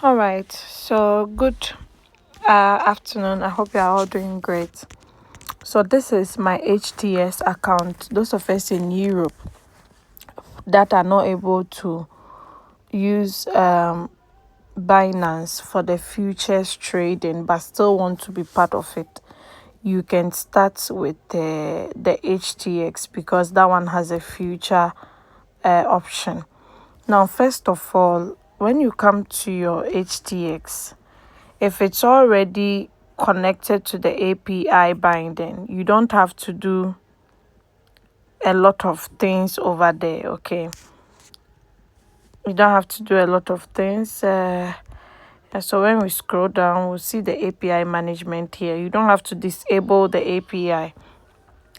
All right, so good afternoon. I hope you are all doing great. So, this is my HTX account. Those of us in Europe that are not able to use Binance for the futures trading but still want to be part of it, you can start with the HTX because that one has a future option. Now, first of all, when you come to your HTX, if it's already connected to the API binding, you don't have to do a lot of things over there, okay? You don't have to do a lot of things. So when we scroll down, we'll see the API management here. You don't have to disable the API.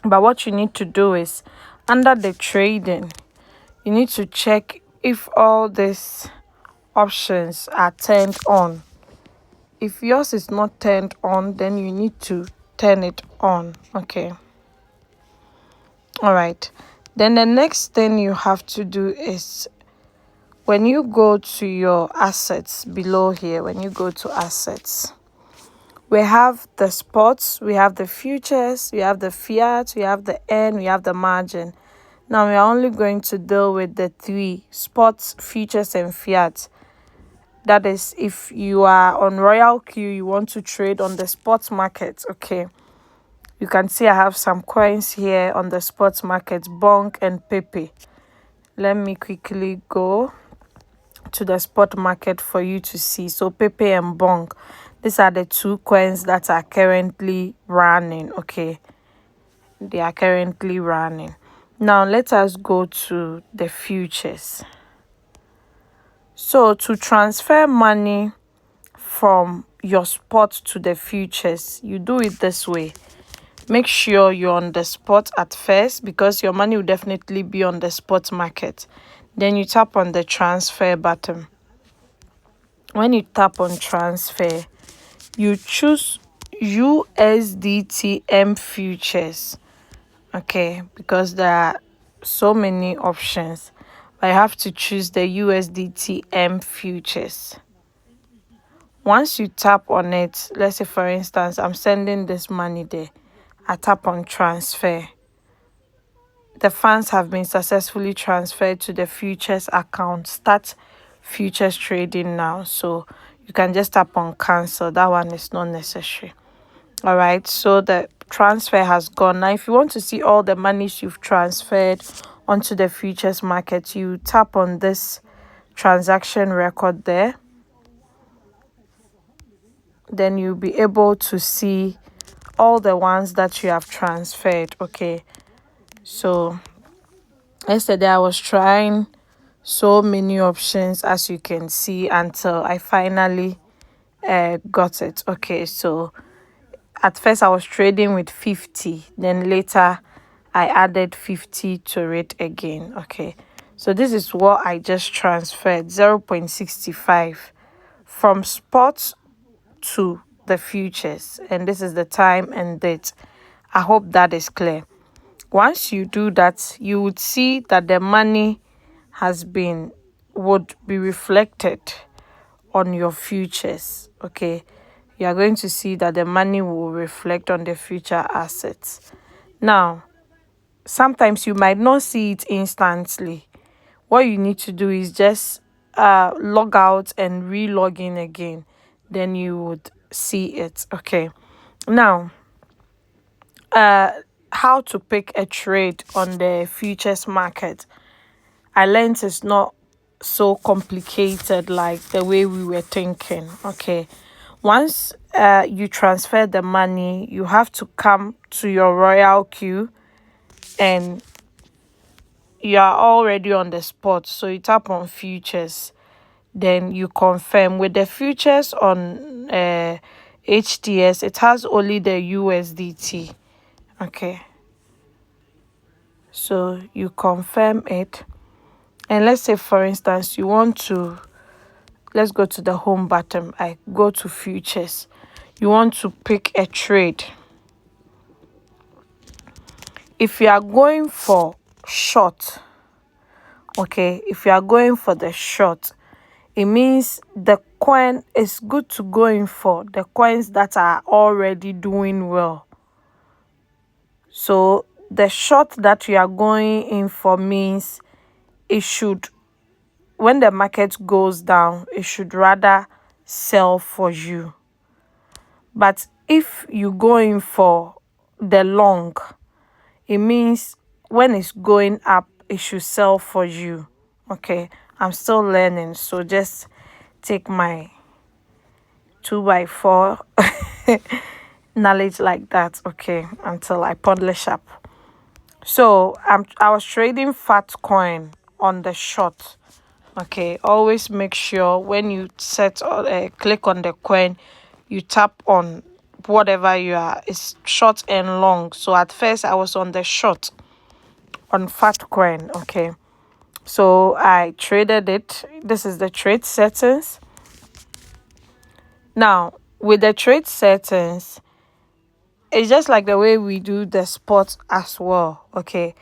But what you need to do is, under the trading, you need to check if all these options are turned on. If yours is not turned on, then you need to turn it on, okay? All right. Then the next thing you have to do is, when you go to your assets below here, when you go to assets, we have the spots, we have the futures, we have the fiat, we have the N, we have the margin. Now we are only going to deal with the three: spots, futures, and fiat. That is, if you are on RoyalQ, you want to trade on the spot market, okay? You can see I have some coins here on the spot market, Bonk and Pepe. Let me quickly go to the spot market for you to see. So Pepe and Bonk, these are the two coins that are currently running, okay? They are currently running. Now let us go to the futures. So to transfer money from your spot to the futures, you do it this way. Make sure you're on the spot at first, because your money will definitely be on the spot market. Then you tap on the transfer button. When you tap on transfer, you choose USDTM futures, okay? Because there are so many options, but I have to choose the USDTM futures. Once you tap on it, let's say for instance, I'm sending this money there. I tap on transfer. The funds have been successfully transferred to the futures account. Start futures trading now. So you can just tap on cancel. That one is not necessary. All right. So the transfer has gone. Now, if you want to see all the monies you've transferred onto the futures market, you tap on this transaction record there. Then you'll be able to see all the ones that you have transferred, okay? So yesterday I was trying so many options, as you can see, until I finally got it. Okay, so at first I was trading with 50, then later I added 50 to it again. Okay, so this is what I just transferred, 0.65 from spot to the futures, and this is the time and date. I hope that is clear. Once you do that, you would see that the money would be reflected on your futures, okay? You are going to see that the money will reflect on the future assets. Now, sometimes you might not see it instantly. What you need to do is just log out and re-log in again. Then you would see it, okay? Now, how to pick a trade on the futures market. I learned it's not so complicated like the way we were thinking, okay? Once you transfer the money, you have to come to your RoyalQ, and you are already on the spot. So you tap on futures, then you confirm. With the futures on HTS, it has only the USDT, okay? So you confirm it, and let's say for instance you want to, let's go to the home button. I go to futures. You want to pick a trade. If you are going for short, okay, if you are going for the short, it means the coin is good to go in for the coins that are already doing well. So the short that you are going in for means it should, when the market goes down, it should rather sell for you. But if you go in for the long, it means when it's going up, it should sell for you. Okay, I'm still learning, so just take my 2x4 knowledge like that, okay, until I polish up. So I was trading fat coin on the short. Okay, always make sure when you click on the coin, you tap on whatever you are. It's short and long. So at first I was on the short on fat coin. Okay, so I traded it. This is the trade settings. Now with the trade settings, it's just like the way we do the spot as well. Okay,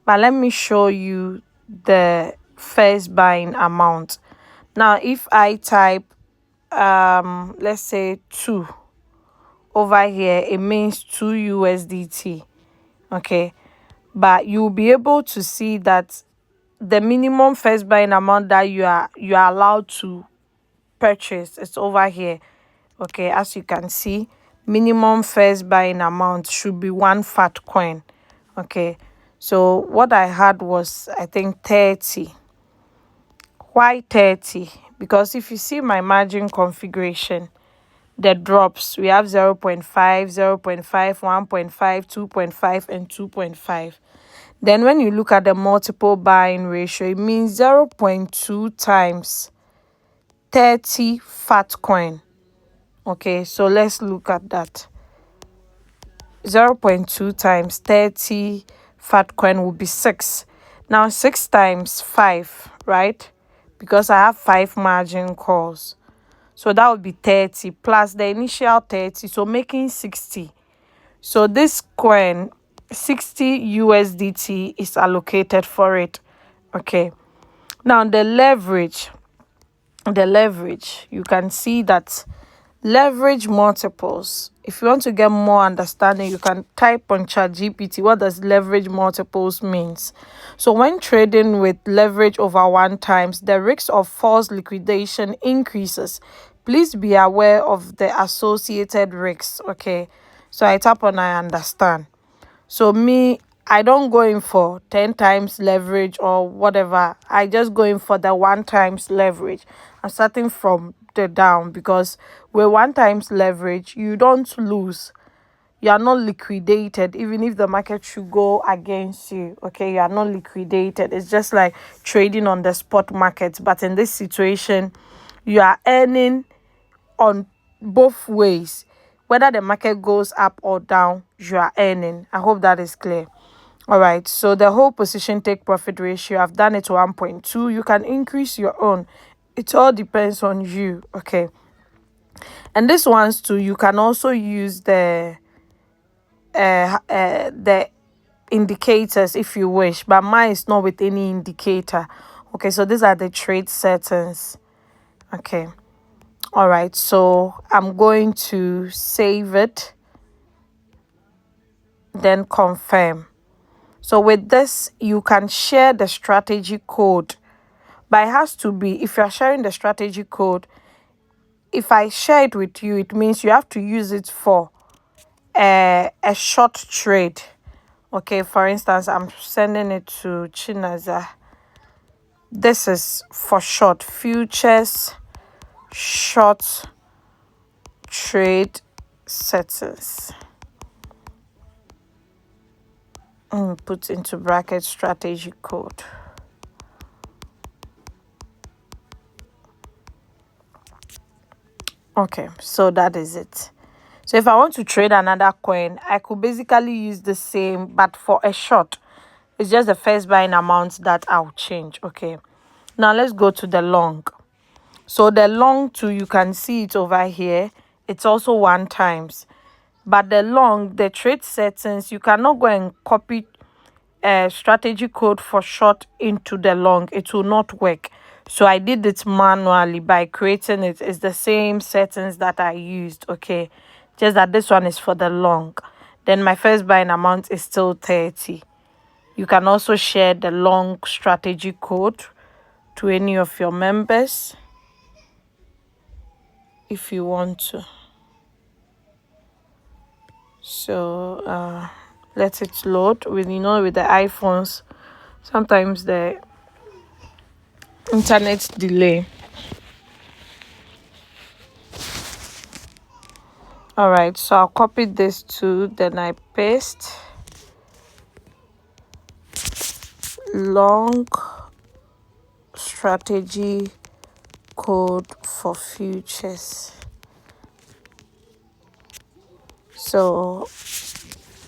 but let me show you the first buying amount. Now if I type let's say 2 over here, it means 2 USDT. Okay, but you'll be able to see that the minimum first buying amount that you are allowed to purchase is over here. Okay, as you can see, minimum first buying amount should be 1 fat coin. Okay, so what I had was, I think, 30. Why 30? Because if you see my margin configuration, the drops, we have 0 0.5, 0 0.5, 1.5, 2.5, and 2.5. Then when you look at the multiple buying ratio, it means 0.2 times 30 fat coin. Okay, so let's look at that. 0.2 times 30 fat coin will be 6. Now 6 times 5, right? Because I have 5 margin calls. So that would be 30 plus the initial 30, so making 60. So this coin, 60 USDT is allocated for it. Okay. Now the leverage, you can see that leverage multiples. If you want to get more understanding, you can type on ChatGPT, what does leverage multiples means? So when trading with leverage over 1 times, the risk of false liquidation increases. Please be aware of the associated risks. Okay, so I tap on I understand. So me, I don't go in for 10 times leverage or whatever. I just go in for the 1 times leverage. I'm starting from the down, because with 1 times leverage, you don't lose. You are not liquidated, even if the market should go against you. Okay, you are not liquidated. It's just like trading on the spot market. But in this situation, you are earning on both ways. Whether the market goes up or down, you are earning. I hope that is clear. All right, so the whole position take profit ratio, I've done it to 1.2. You can increase your own. It all depends on you. Okay, and this one's too, you can also use the indicators if you wish, but mine is not with any indicator. Okay, so these are the trade settings. Okay, all right, so I'm going to save it, then confirm. So with this, you can share the strategy code, but it has to be, if you're sharing the strategy code, if I share it with you, it means you have to use it for a short trade. Okay, for instance, I'm sending it to Chinaza. This is for short futures, short trade settings. Put into bracket strategy code. Okay, so that is it. So if I want to trade another coin, I could basically use the same, but for a short. It's just the first buying amount that I'll change. Okay, now let's go to the long. So the long too, you can see it over here. It's also 1 times. But the long, the trade settings, you cannot go and copy a strategy code for short into the long. It will not work. So I did it manually by creating it. It's the same settings that I used, okay? Just that this one is for the long. Then my first buying amount is still 30. You can also share the long strategy code to any of your members if you want to. So let it load. With with the iPhones, sometimes the internet delay. All right, so I'll copy this too, then I paste long strategy code for futures. So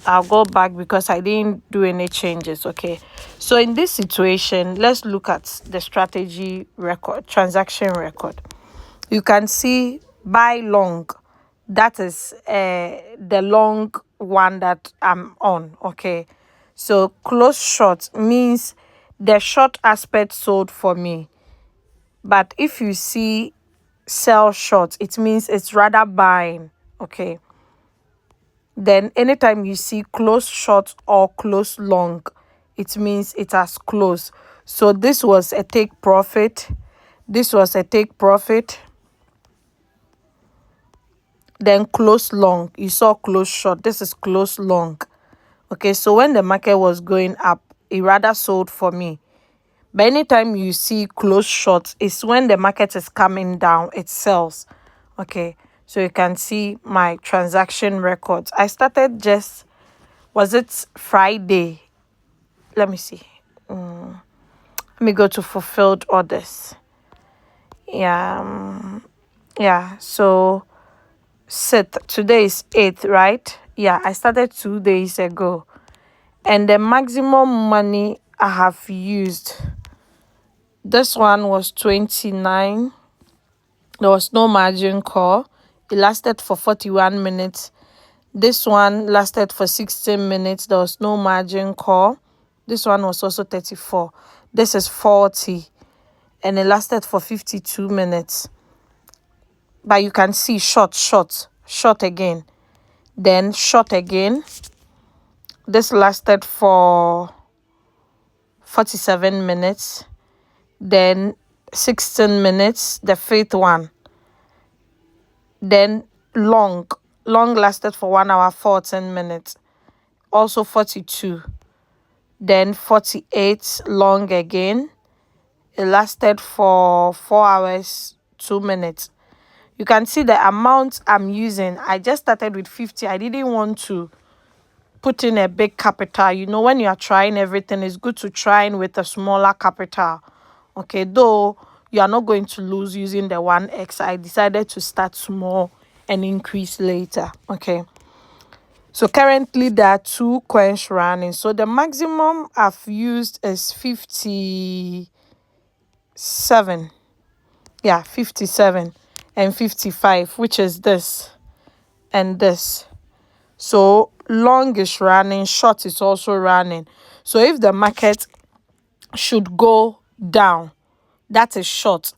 I'll go back because I didn't do any changes. Okay, so in this situation, let's look at the strategy record, transaction record. You can see buy long, that is the long one that I'm on. Okay, so close short means the short aspect sold for me, but if you see sell short, it means it's rather buying. Okay, then anytime you see close short or close long, it means it has closed. So this was a take profit, this was a take profit, then close long, you saw close short, this is close long. Okay, so when the market was going up, it rather sold for me. But anytime you see close short, it's when the market is coming down, it sells. Okay, so you can see my transaction records. I started just, was it Friday? Let me see. Let me go to fulfilled orders. Yeah, so today is 8th, right? Yeah, I started 2 days ago. And the maximum money I have used, this one was 29. There was no margin call. It lasted for 41 minutes. This one lasted for 16 minutes. There was no margin call. This one was also 34. This is 40. And it lasted for 52 minutes. But you can see short again. Then short again. This lasted for 47 minutes. Then 16 minutes, the 5th one. Then long lasted for 1 hour 14 minutes, also 42. Then 48 long again, it lasted for 4 hours 2 minutes. You can see the amount I'm using. I just started with 50. I didn't want to put in a big capital. When you are trying everything, it's good to try in with a smaller capital. Okay, though you are not going to lose using the 1x, I decided to start small and increase later. Okay, so currently there are 2 coins running. So the maximum I've used is 57. Yeah, 57 and 55, which is this and this. So long is running, short is also running. So if the market should go down, that is short,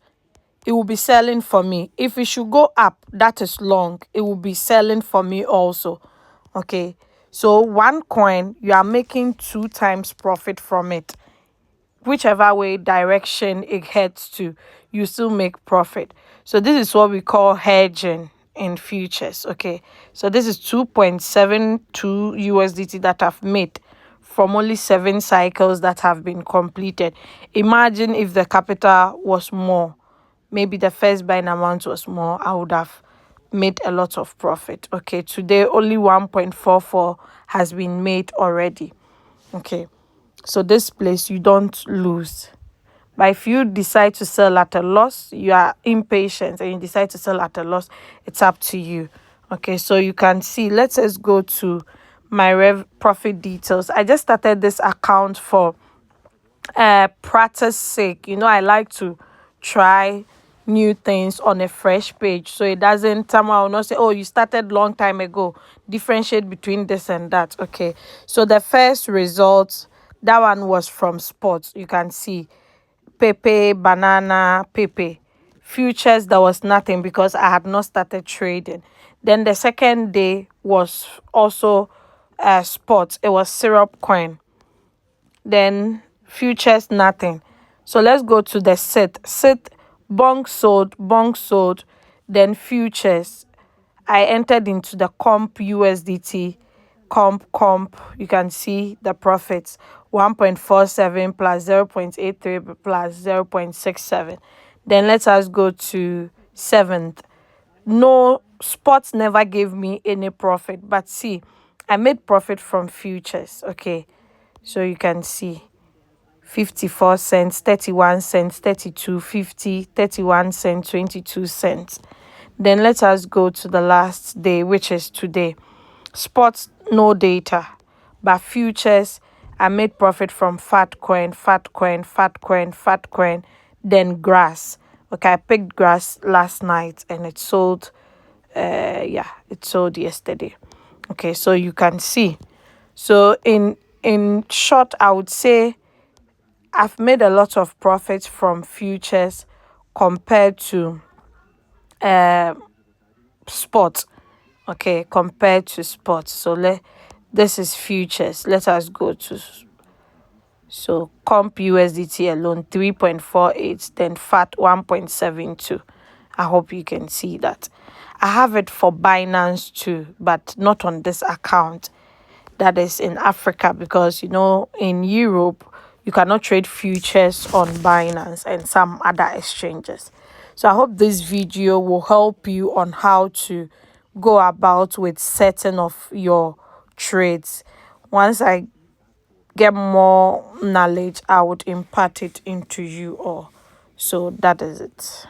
it will be selling for me. If it should go up, that is long, it will be selling for me also. Okay, so 1 coin, you are making 2 times profit from it. Whichever way direction it heads to, you still make profit. So this is what we call hedging in futures. Okay, so this is 2.72 USDT that I've made from only 7 cycles that have been completed. Imagine if the capital was more, maybe the first buying amount was more, I would have made a lot of profit. Okay, today only 1.44 has been made already. Okay, so this place you don't lose. But if you decide to sell at a loss, you are impatient and you decide to sell at a loss, it's up to you. Okay, so you can see, let's just go to my profit details. I just started this account for practice sake. I like to try new things on a fresh page, so it doesn't, someone will not say, oh, you started long time ago. Differentiate between this and that. Okay, so the first result, that one was from sports. You can see Pepe, banana, Pepe. Futures, there was nothing because I had not started trading. Then the second day was also spot. It was syrup coin. Then futures, nothing. So let's go to the sit. Sit, bong sold. Then futures. I entered into the comp USDT, comp. You can see the profits 1.47 plus 0.83 plus 0.67. Then let us go to 7th. No, spots never gave me any profit, but see, I made profit from futures. Okay, so you can see 54 cents, 31 cents, 32, 50, 31 cents, 22 cents. Then let us go to the last day, which is today. Spots, no data, but futures, I made profit from fat coin, then grass. Okay, I picked grass last night and it sold. It sold yesterday. Okay, so you can see. So in short, I would say I've made a lot of profits from futures compared to spot. Okay, compared to spot. So this is futures. Let us go to comp USDT alone 3.48, then fat 1.72. I hope you can see that. I have it for Binance too, but not on this account that is in Africa, because in Europe you cannot trade futures on Binance and some other exchanges. So I hope this video will help you on how to go about with setting of your trades. Once I get more knowledge, I would impart it into you all. So that is it.